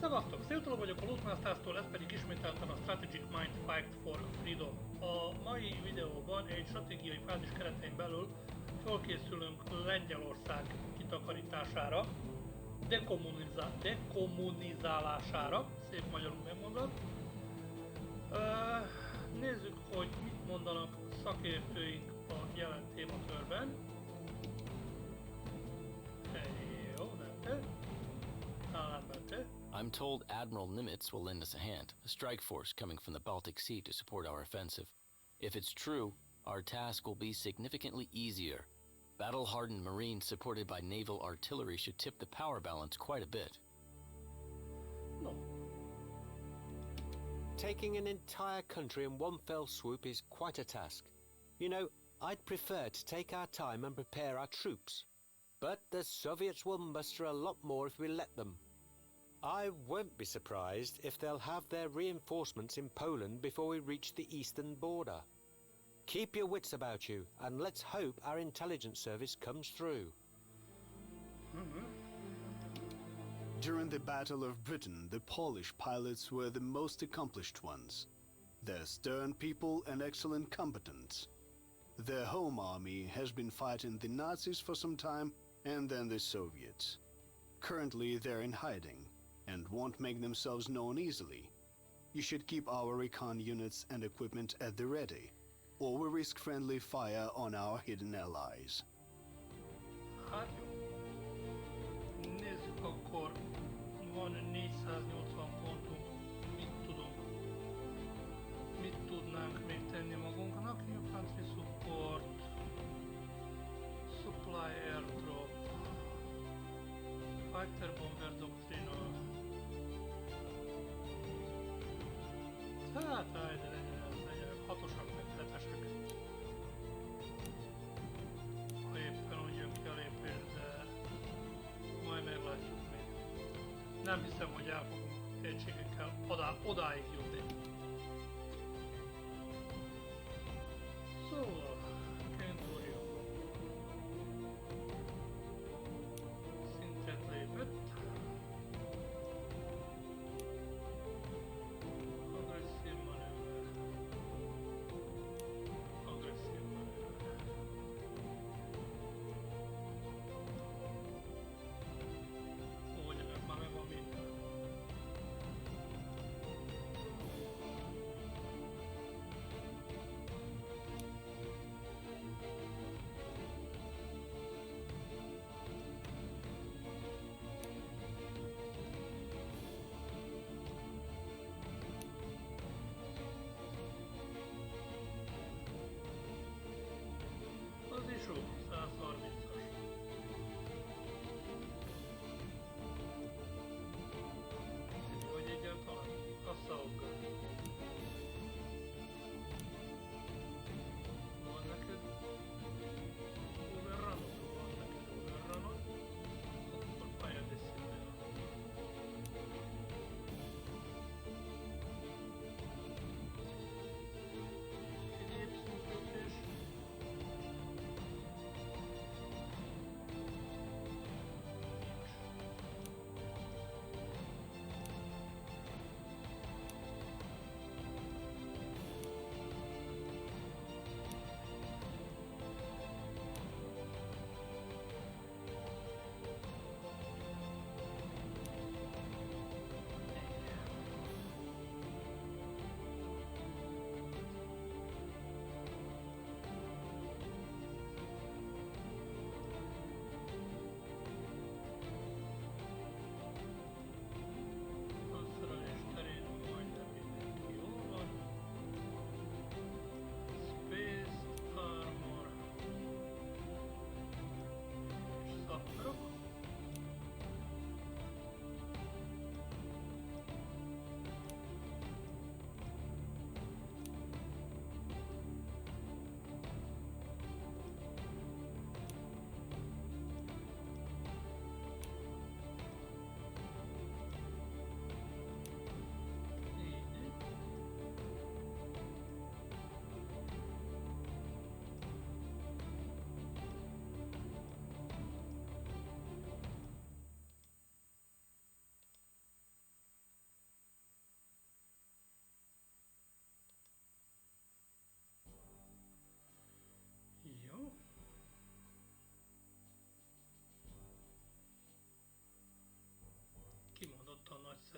Szevasztok! Sziltól vagyok a LootMastaZ-tól, ez pedig ismételten a Strategic Mind Fight for Freedom. A mai videóban egy stratégiai fázis keretein belül fölkészülünk Lengyelország kitakarítására, dekommunizálására, szép magyarul megmondom. Nézzük, hogy mit mondanak szakértőink a jelen témakörben. Jó, nem te. I'm told Admiral Nimitz will lend us a hand, a strike force coming from the Baltic Sea to support our offensive. If it's true, our task will be significantly easier. Battle-hardened Marines supported by naval artillery should tip the power balance quite a bit. No. Taking an entire country in one fell swoop is quite a task. You know, I'd prefer to take our time and prepare our troops. But the Soviets will muster a lot more if we let them. I won't be surprised if they'll have their reinforcements in Poland before we reach the eastern border. Keep your wits about you, and let's hope our intelligence service comes through. During the Battle of Britain, the Polish pilots were the most accomplished ones. They're stern people and excellent competence. Their home army has been fighting the Nazis for some time, and then the Soviets. Currently they're in hiding, and won't make themselves known easily. You should keep our recon units and equipment at the ready, or we risk friendly fire on our hidden allies. Hát jó. Nézzük akkor, van 480 pontunk, mit tudnánk még tenni magunknak? Infantry support, supply airdrop, fighter bomber doctrine. Hát, legyenek hatosak meg hetesek. Ha éppen úgy jön ki a lépés, de majd meglátjuk még. Nem hiszem, hogy el fogunk egységekkel odáig jutni. Szóval, Kentorium szintet lépett. Agresszív manőver. Ó, hogy ennek már megvan minden.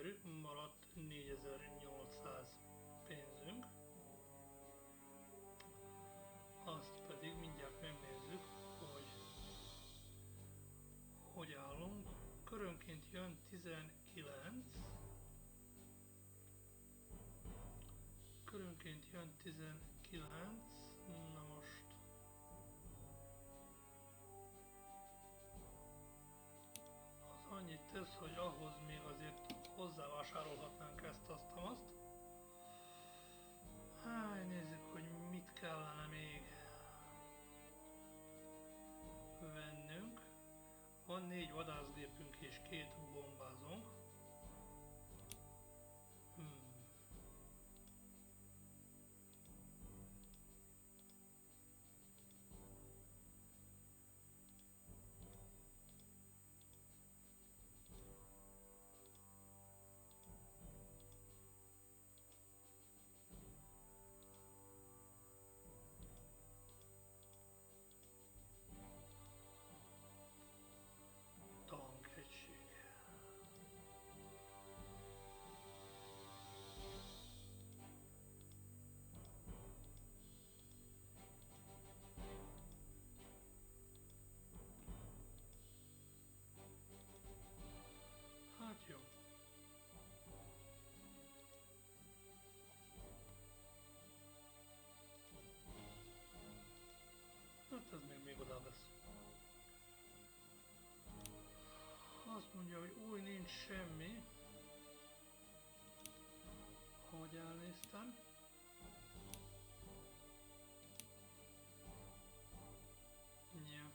gyönyörű, maradt 4800 pénzünk. Azt pedig mindjárt megnézzük, hogy állunk. Körönként jön 19. Körönként jön 19. Na most. Az annyit tesz, hogy ahhoz még azért hozzávásárolhatnánk ezt-azt. Hát nézzük, hogy mit kellene még vennünk. Van 4 vadászgépünk és 2 bombázónk. Tankhegység. Hát jó. Hát ez még oda lesz. Azt mondja, hogy új nincs semmi. Ahogy elnéztem. Ja.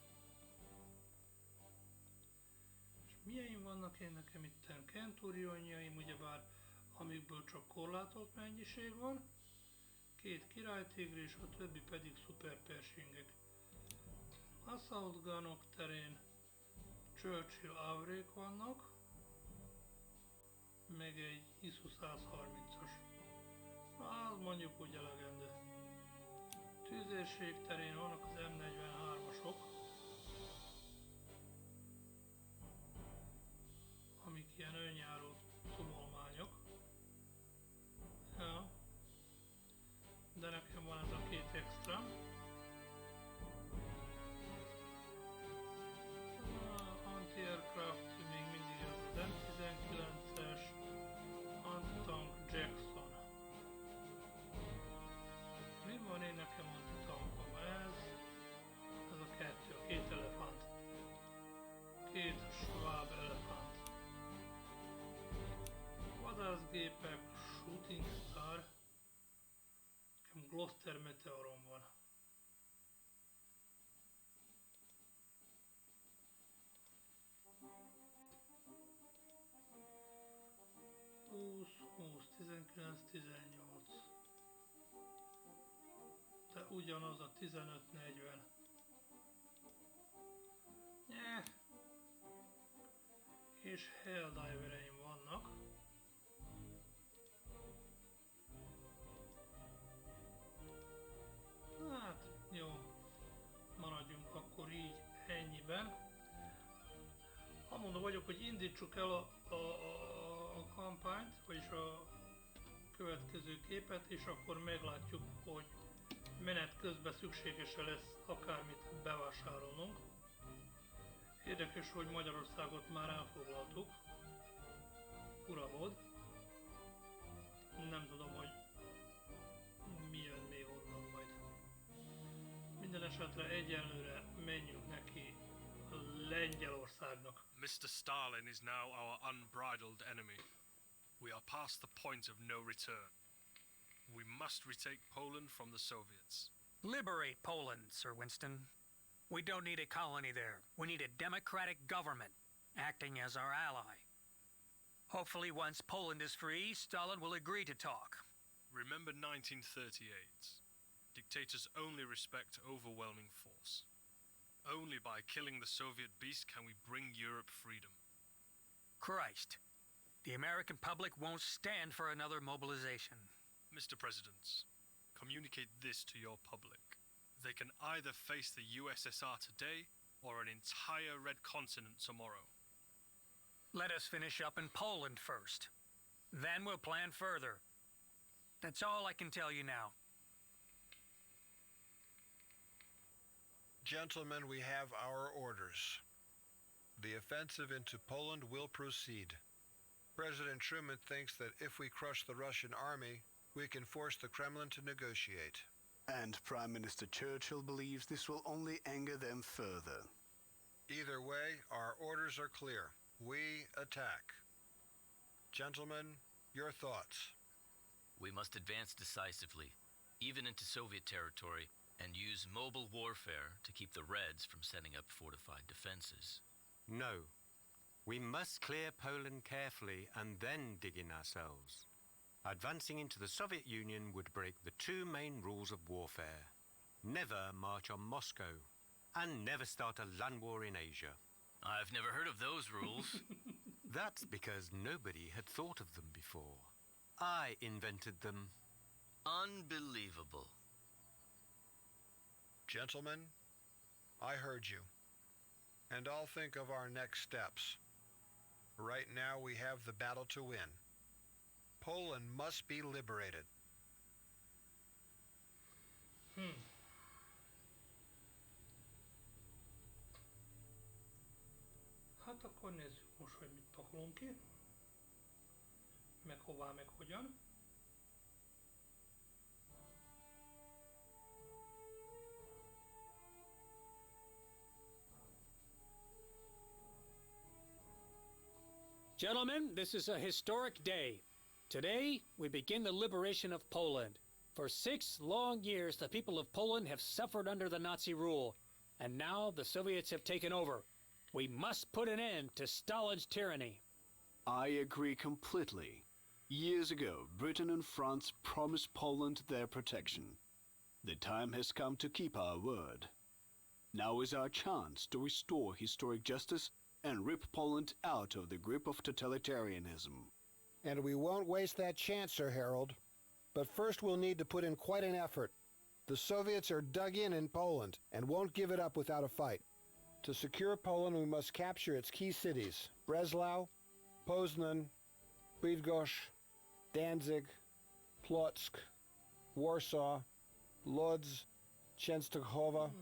És milyen vannak én nekem itten? Kenturionjaim, ugyebár amikből csak korlátolt mennyiség van. 2 királytigri és a többi pedig szuperpersingek. Assault gunok terén Churchill Avrék vannak, meg egy ISU 130-as. Az mondjuk úgy elegendő. Tüzérség terén vannak az M43-asok, amik ilyen önjáró szumolmányok. Ja. De nekem van ez a 2 extra. Anti-aircraft még mindig az M19-es anti-tank Jackson. Mi van én nekem anti-tankom? Ez a 2, a 2 elefánt. 2 Schwab elefánt. Vadászgépek, Shooting Star. Nekem Gloucester Meteoron van. 19-18. De ugyanaz a 15-40. Nyeh. És Helldivereim vannak. Hát, jó. Maradjunk akkor így ennyiben. Amondó vagyok, hogy indítsuk el a kampányt, vagyis a következő képet, és akkor meglátjuk, hogy menet közben szükséges-e lesz akármit bevásárolnunk. Érdekes, hogy Magyarországot már elfoglaltuk. Ura volt. Nem tudom, hogy mi jön még onnan majd. Minden esetre egyelőre menjünk neki Lengyelországnak. Mr. Stalin is now our unbridled enemy. We are past the point of no return. We must retake Poland from the Soviets. Liberate Poland, Sir Winston. We don't need a colony there. We need a democratic government, acting as our ally. Hopefully once Poland is free, Stalin will agree to talk. Remember 1938. Dictators only respect overwhelming force. Only by killing the Soviet beast can we bring Europe freedom. Christ. The American public won't stand for another mobilization. Mr. President, communicate this to your public. They can either face the USSR today or an entire red continent tomorrow. Let us finish up in Poland first. Then we'll plan further. That's all I can tell you now. Gentlemen, we have our orders. The offensive into Poland will proceed. President Truman thinks that if we crush the Russian army, we can force the Kremlin to negotiate. And Prime Minister Churchill believes this will only anger them further. Either way, our orders are clear. We attack. Gentlemen, your thoughts? We must advance decisively, even into Soviet territory, and use mobile warfare to keep the Reds from setting up fortified defenses. No. We must clear Poland carefully and then dig in ourselves. Advancing into the Soviet Union would break the two main rules of warfare. Never march on Moscow, and never start a land war in Asia. I've never heard of those rules. That's because nobody had thought of them before. I invented them. Unbelievable. Gentlemen, I heard you. And I'll think of our next steps. Right now we have the battle to win. Poland must be liberated. Hát akkor nézzük most, hogy mit pakolunk ki. Meg hová, meg hogyan. Gentlemen, this is a historic day. Today, we begin the liberation of Poland. For 6 long years, the people of Poland have suffered under the Nazi rule, and now the Soviets have taken over. We must put an end to Stalin's tyranny. I agree completely. Years ago, Britain and France promised Poland their protection. The time has come to keep our word. Now is our chance to restore historic justice and rip Poland out of the grip of totalitarianism. And we won't waste that chance, Sir Harold. But first we'll need to put in quite an effort. The Soviets are dug in Poland and won't give it up without a fight. To secure Poland, we must capture its key cities: Breslau, Poznan, Bydgoszcz, Danzig, Plock, Warsaw, Lodz, Częstochowa,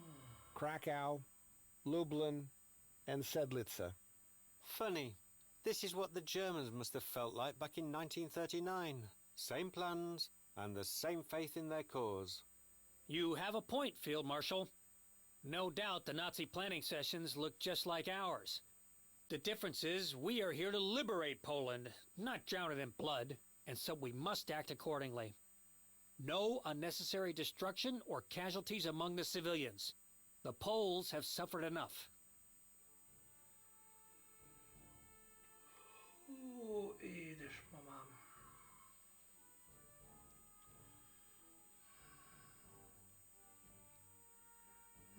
Krakow, Lublin, and Sedlitza. Funny. This is what the Germans must have felt like back in 1939. Same plans and the same faith in their cause. You have a point, Field Marshal. No doubt the Nazi planning sessions look just like ours. The difference is we are here to liberate Poland, not drown it in blood, and so we must act accordingly. No unnecessary destruction or casualties among the civilians. The Poles have suffered enough. Ó, édesmamám.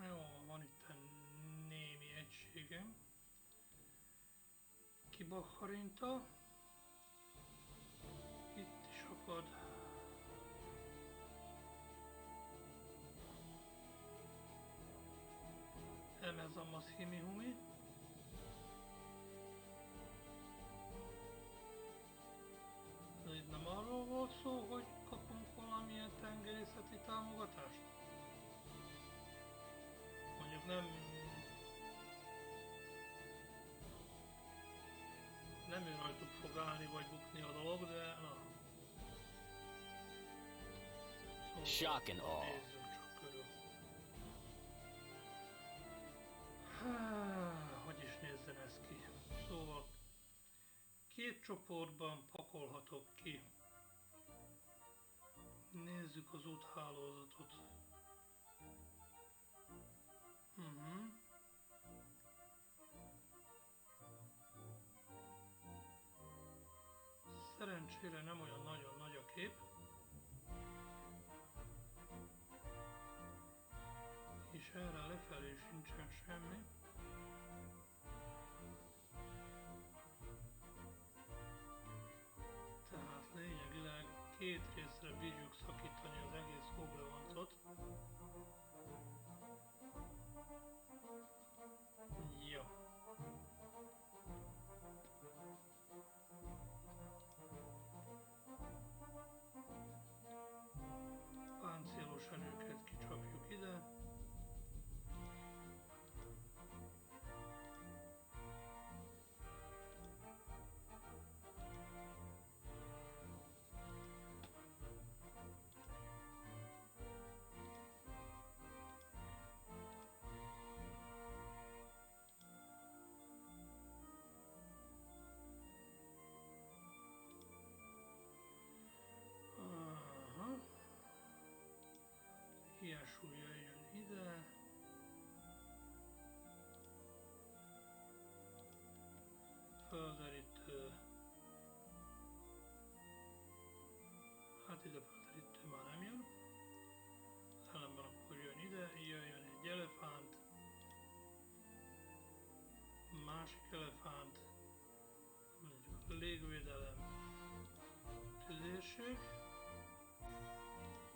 Jó, van itt némi egységem. Kibakharinta. Itt is akad. Ez a maszhimi-humi. Itt nem arról volt szó, hogy kapunk valamilyen tengerészeti támogatást? Mondjuk nem ő rajtuk fog állni vagy bukni a dolog, de na. Szóval Shock and awe. nézzünk csak körül. Há, hogy is nézzen ez ki? Szóval 2 csoportban pakolhatok ki. Nézzük az úthálózatot. Szerencsére nem olyan nagyon nagy a kép. És erre lefelé sincsen semmi. Tehát lényegileg 2 részre bírjuk szakítani az egész hólevancot. Ja. gyorsan őket kicsapjuk ide. Aha. Ilyen súlya jön ide. Földerítő. Hát ide földerítő már nem jön. Ellenben akkor jön ide, jöjjön egy elefánt. Másik elefánt. Mondjuk légvédelem. Tüzérség.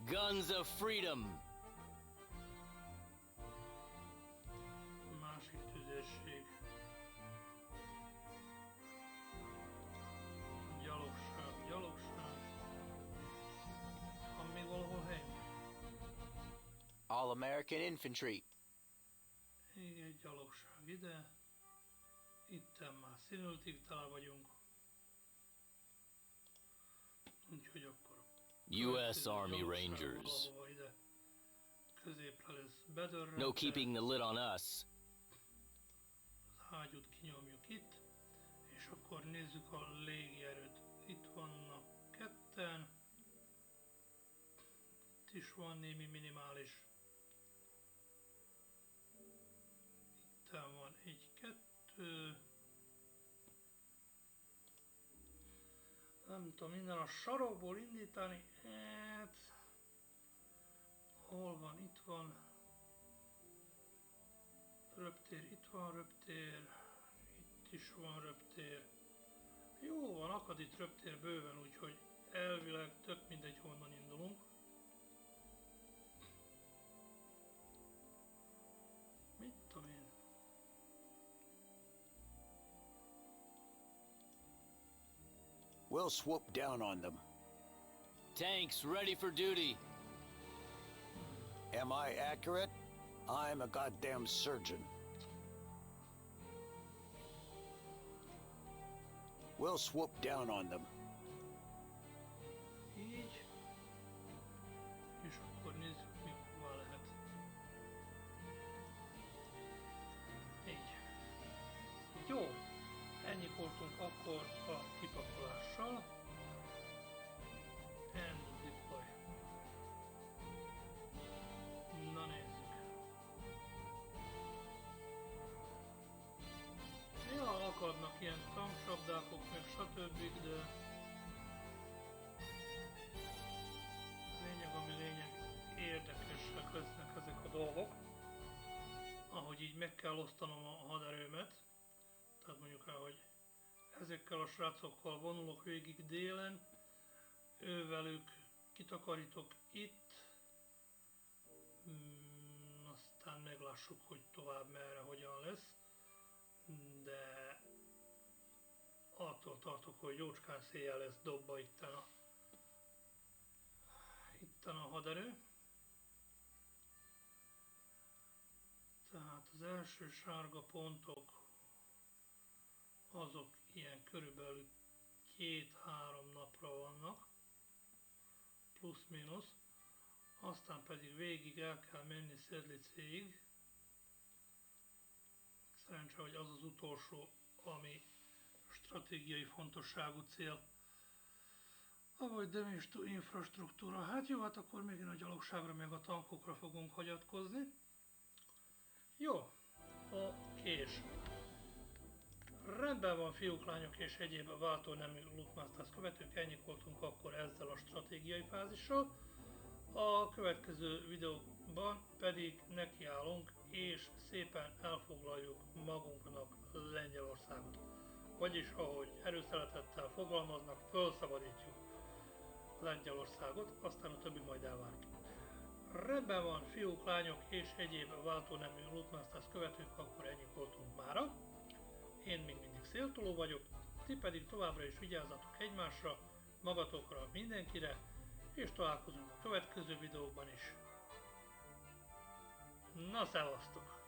Guns of freedom! Másik tüzérség. Gyalogság, gyalogság. Van még valahol hely? All American infantry. Igen, gyalogság ide. Itten már színültig tele vagyunk. Úgyhogy akkor U.S. Army Rangers. valahova ide középre lesz bedörrentve. No keeping the lid on us. Az ágyút kinyomjuk itt, és akkor nézzük a légierőt. Itt vannak ketten. Itt is van némi minimális. Itten van egy-kettő. Nem tudom, minden a sarokból indítani. Hát... Hol van? Itt van. Röptér, itt van röptér. Itt is van röptér. Jó van, akad itt röptér bőven, úgyhogy elvileg tök mindegy, honnan indulunk. Mit tudom én? We'll swoop down on them. Tanks ready for duty. Am I accurate? I'm a goddamn surgeon. We'll swoop down on them. Így. És akkor nézzük, mi hova lehet. Így. Jó. Ennyi voltunk akkor a kipakolással. And deploy. Na nézzük. Ja, akadnak ilyen tankcsapdákok, meg stb. De lényeg, ami lényeg, érdekesek lesznek ezek a dolgok. Ahogy így meg kell osztanom a haderőmet. Tehát mondjuk, ahogy ezekkel a srácokkal vonulok végig délen, ővelük kitakarítok itt, aztán meglássuk, hogy tovább merre, hogyan lesz, de attól tartok, hogy jócskán széjjel lesz dobba itten a haderő. Tehát az első sárga pontok azok ilyen körülbelül 2-3 napra vannak, plusz-minusz, aztán pedig végig el kell menni Szedlicéig. Szerencsé, hogy az az utolsó, ami stratégiai fontosságú cél. Avagy damage infrastruktúra. Hát jó, hát akkor megint a gyalogságra meg a tankokra fogunk hagyatkozni. Jó, a kés. Rendben van, fiúk, lányok és egyéb váltónemű LootMastaZ követők, ennyi voltunk akkor ezzel a stratégiai fázissal. A következő videóban pedig nekiállunk és szépen elfoglaljuk magunknak Lengyelországot. Vagyis, ahogy erőszeretettel fogalmaznak, felszabadítjuk Lengyelországot, aztán a többi majd elválik. Rendben van, fiúk, lányok és egyéb váltónemű LootMastaZ követők, akkor ennyi voltunk mára. Én még mindig széltoló vagyok, ti pedig továbbra is vigyázzatok egymásra, magatokra, mindenkire, és találkozunk a következő videóban is. Na, szevasztok!